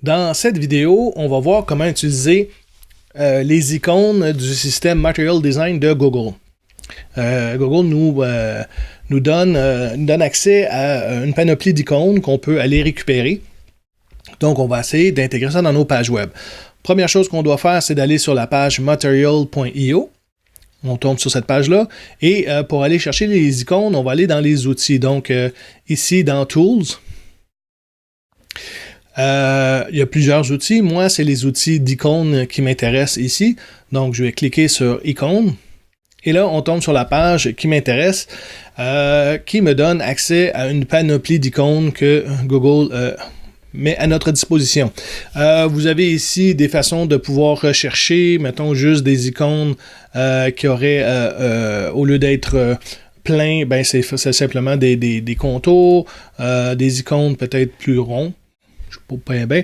Dans cette vidéo, on va voir comment utiliser les icônes du système Material Design de Google. Google nous donne accès à une panoplie d'icônes qu'on peut aller récupérer. Donc, on va essayer d'intégrer ça dans nos pages web. Première chose qu'on doit faire, c'est d'aller sur la page material.io. On tombe sur cette page-là. Et pour aller chercher les icônes, on va aller dans les outils. Donc, ici, dans Tools, il y a plusieurs outils. Moi, c'est les outils d'icônes qui m'intéressent ici. Donc, je vais cliquer sur Icônes. Et là, on tombe sur la page qui m'intéresse, qui me donne accès à une panoplie d'icônes que Google met à notre disposition. Vous avez ici des façons de pouvoir rechercher, mettons juste des icônes qui auraient, au lieu d'être plein, ben c'est simplement des contours, des icônes peut-être plus ronds, je ne sais pas bien,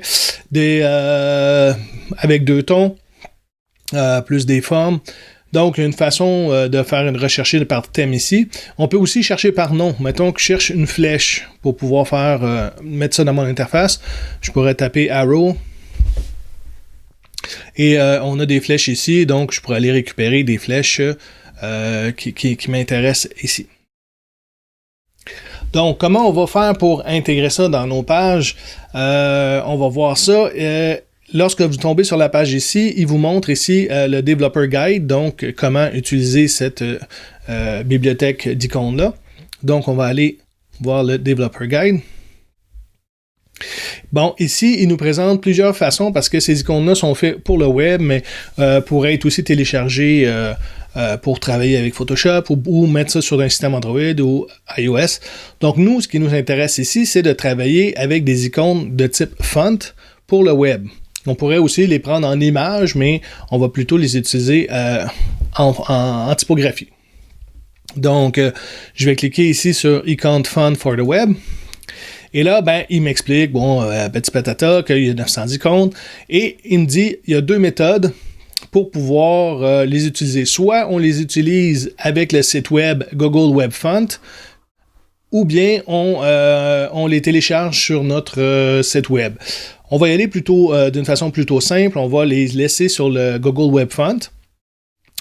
avec deux tons, plus des formes. Donc, une façon de faire une recherche par thème ici. On peut aussi chercher par nom. Mettons que je cherche une flèche pour pouvoir mettre ça dans mon interface. Je pourrais taper Arrow. Et on a des flèches ici, donc je pourrais aller récupérer des flèches qui m'intéressent ici. Donc, comment on va faire pour intégrer ça dans nos pages? On va voir ça. Lorsque vous tombez sur la page ici, il vous montre ici le Developer Guide, donc comment utiliser cette bibliothèque d'icônes-là. Donc, on va aller voir le Developer Guide. Bon, ici, il nous présente plusieurs façons parce que ces icônes-là sont faites pour le web, mais pourraient être aussi téléchargées pour travailler avec Photoshop ou mettre ça sur un système Android ou iOS. Donc, nous, ce qui nous intéresse ici, c'est de travailler avec des icônes de type font pour le web. On pourrait aussi les prendre en images, mais on va plutôt les utiliser en typographie. Donc, je vais cliquer ici sur Icon Font for the Web. Et là, ben, il m'explique, petit patata, qu'il y a 900 icônes. Et il me dit, il y a deux méthodes pour pouvoir les utiliser. Soit on les utilise avec le site web Google Web Font, ou bien on les télécharge sur notre site web. On va y aller plutôt d'une façon plutôt simple. On va les laisser sur le Google Web Font.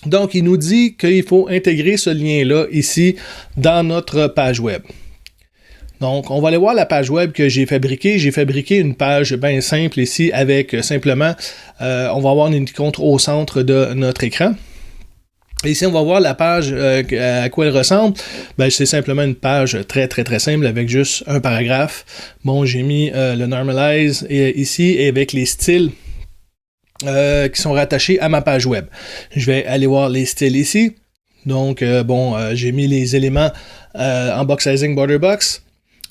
Donc, il nous dit qu'il faut intégrer ce lien-là ici dans notre page web. Donc, on va aller voir la page web que j'ai fabriquée. J'ai fabriqué une page bien simple ici avec simplement, on va avoir une icône au centre de notre écran. Et ici, on va voir la page à quoi elle ressemble. Ben, c'est simplement une page très, très, très simple avec juste un paragraphe. Bon, j'ai mis le Normalize ici et avec les styles qui sont rattachés à ma page web. Je vais aller voir les styles ici. Donc, j'ai mis les éléments en box sizing border box.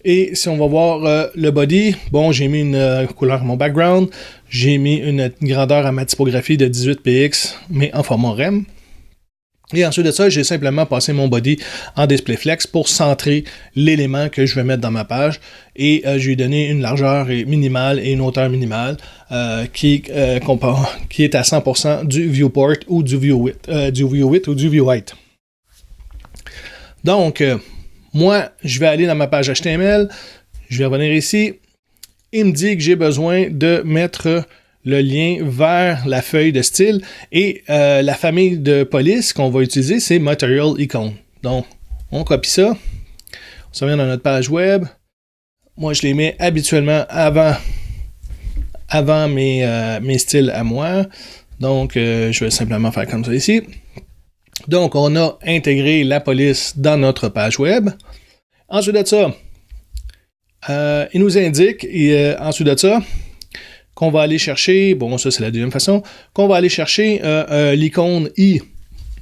Et si on va voir le body, bon, j'ai mis une couleur à mon background. J'ai mis une grandeur à ma typographie de 18px, mais en format REM. Et ensuite de ça, j'ai simplement passé mon body en display flex pour centrer l'élément que je vais mettre dans ma page. Et je lui ai donné une largeur minimale et une hauteur minimale qui est à 100% du viewport ou du view width ou du view height. Donc, moi, je vais aller dans ma page HTML. Je vais revenir ici. Il me dit que j'ai besoin de mettre le lien vers la feuille de style et la famille de police qu'on va utiliser, c'est Material Icon. Donc, on copie ça, on se revient dans notre page web. Moi, je les mets habituellement avant mes styles à moi. Donc, je vais simplement faire comme ça ici. Donc, on a intégré la police dans notre page web. Ensuite de ça, il nous indique, ensuite de ça, qu'on va aller chercher, bon, ça c'est la deuxième façon, qu'on va aller chercher l'icône I.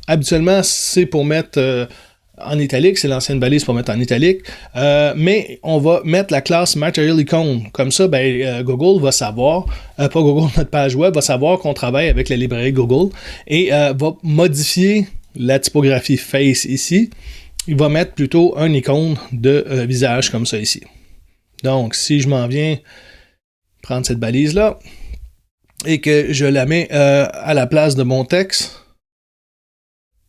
Habituellement, c'est pour mettre en italique, c'est l'ancienne balise pour mettre en italique, mais on va mettre la classe Material Icon. Comme ça, Google va savoir, pas Google, notre page web, va savoir qu'on travaille avec la librairie Google et va modifier la typographie Face ici. Il va mettre plutôt un icône de visage comme ça ici. Donc, si je m'en viens prendre cette balise-là et que je la mets à la place de mon texte,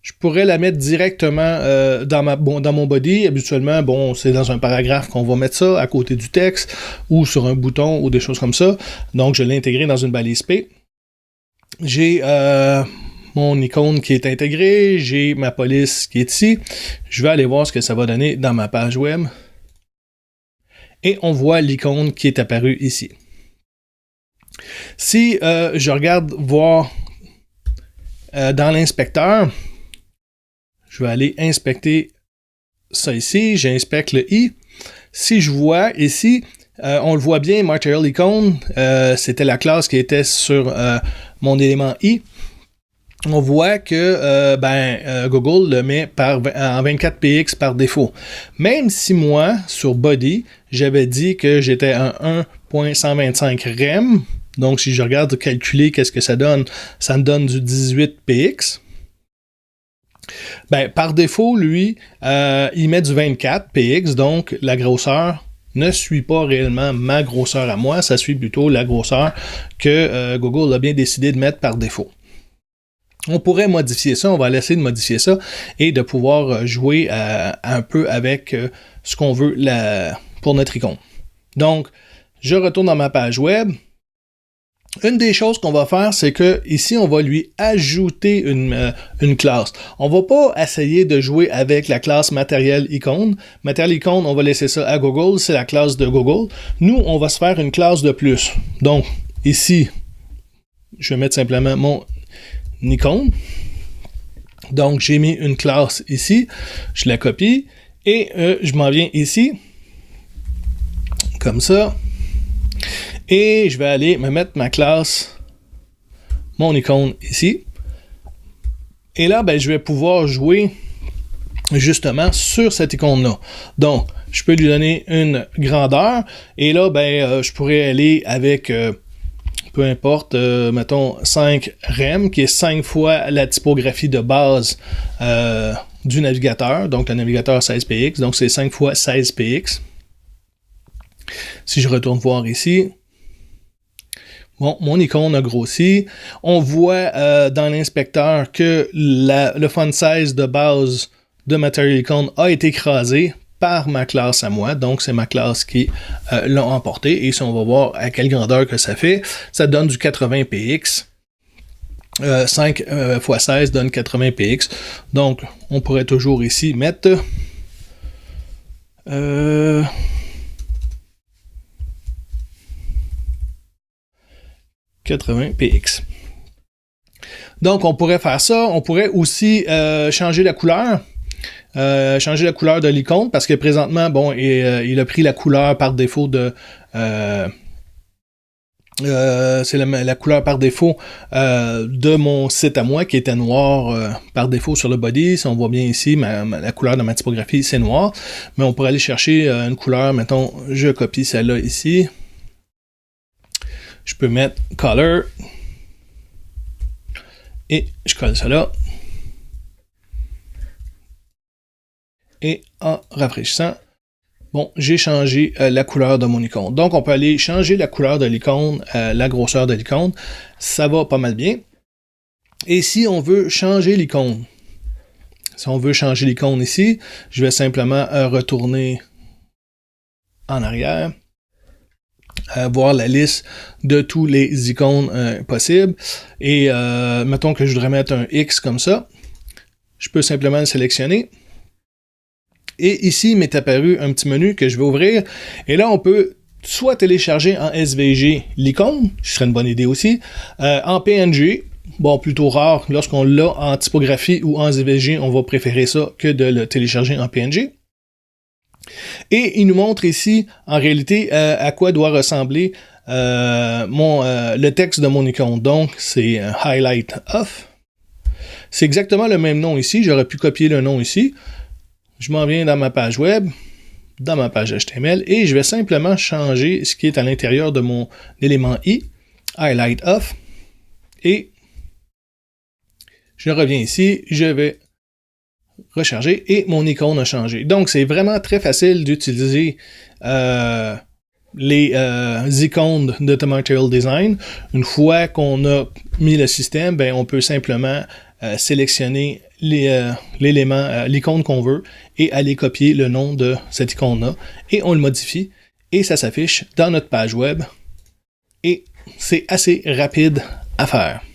je pourrais la mettre directement dans mon body. Habituellement, bon, c'est dans un paragraphe qu'on va mettre ça, à côté du texte, ou sur un bouton, ou des choses comme ça. Donc, je l'ai intégré dans une balise P. J'ai mon icône qui est intégré, j'ai ma police qui est ici. Je vais aller voir ce que ça va donner dans ma page web. Et on voit l'icône qui est apparue ici. Si je regarde voir dans l'inspecteur, je vais aller inspecter ça ici, j'inspecte le i. Si je vois ici, on le voit bien, Material Icon, c'était la classe qui était sur mon élément i. On voit que Google le met en 24px par défaut. Même si moi, sur Body, j'avais dit que j'étais en 1.125 rem, donc si je regarde calculer qu'est-ce que ça me donne du 18px. Par défaut, lui, il met du 24px, donc la grosseur ne suit pas réellement ma grosseur à moi, ça suit plutôt la grosseur que Google a bien décidé de mettre par défaut. On pourrait modifier ça, on va essayer de modifier ça et de pouvoir jouer un peu avec ce qu'on veut pour notre icône. Donc, je retourne dans ma page web. Une des choses qu'on va faire, c'est que ici, on va lui ajouter une classe. On va pas essayer de jouer avec la classe Material Icon. Material Icon, on va laisser ça à Google, c'est la classe de Google. Nous, on va se faire une classe de plus. Donc, ici, je vais mettre simplement mon icône. Donc, j'ai mis une classe ici. Je la copie et je m'en viens ici. Comme ça. Et je vais aller me mettre ma classe, mon icône ici. Et là, je vais pouvoir jouer justement sur cette icône-là. Donc, je peux lui donner une grandeur. Et là, je pourrais aller avec, peu importe, mettons 5 rem, qui est 5 fois la typographie de base du navigateur. Donc, le navigateur 16px. Donc, c'est 5 fois 16px. Si je retourne voir ici, bon, mon icône a grossi. On voit dans l'inspecteur que le font size de base de Material Icon a été écrasé par ma classe à moi. Donc, c'est ma classe qui l'a emporté. Et si on va voir à quelle grandeur que ça fait, ça donne du 80px. 5 x 16 donne 80px. Donc, on pourrait toujours ici mettre 80px. Donc, on pourrait faire ça. On pourrait aussi changer la couleur. Changer la couleur de l'icône parce que présentement, bon, il a pris la couleur par défaut de... c'est la couleur par défaut de mon site à moi qui était noir par défaut sur le body. Si on voit bien ici, la couleur de ma typographie, c'est noir. Mais on pourrait aller chercher une couleur. Mettons, je copie celle-là ici. Je peux mettre Color et je colle ça là. Et en rafraîchissant, bon, j'ai changé la couleur de mon icône. Donc, on peut aller changer la couleur de l'icône, la grosseur de l'icône. Ça va pas mal bien. Et si on veut changer l'icône, ici, je vais simplement retourner en arrière. Voir la liste de tous les icônes possibles. Et mettons que je voudrais mettre un X comme ça. Je peux simplement le sélectionner. Et ici, il m'est apparu un petit menu que je vais ouvrir. Et là, on peut soit télécharger en SVG l'icône, ce serait une bonne idée aussi, en PNG. Bon, plutôt rare, lorsqu'on l'a en typographie ou en SVG, on va préférer ça que de le télécharger en PNG. Et il nous montre ici, en réalité, à quoi doit ressembler le texte de mon icône. Donc, c'est Highlight Off. C'est exactement le même nom ici. J'aurais pu copier le nom ici. Je m'en viens dans ma page web, dans ma page HTML, et je vais simplement changer ce qui est à l'intérieur de mon élément i, Highlight Off. Et je reviens ici, je vais recharger et mon icône a changé. Donc, c'est vraiment très facile d'utiliser les icônes de The Material Design. Une fois qu'on a mis le système, on peut simplement sélectionner l'élément, l'icône qu'on veut et aller copier le nom de cette icône-là et on le modifie et ça s'affiche dans notre page web et c'est assez rapide à faire.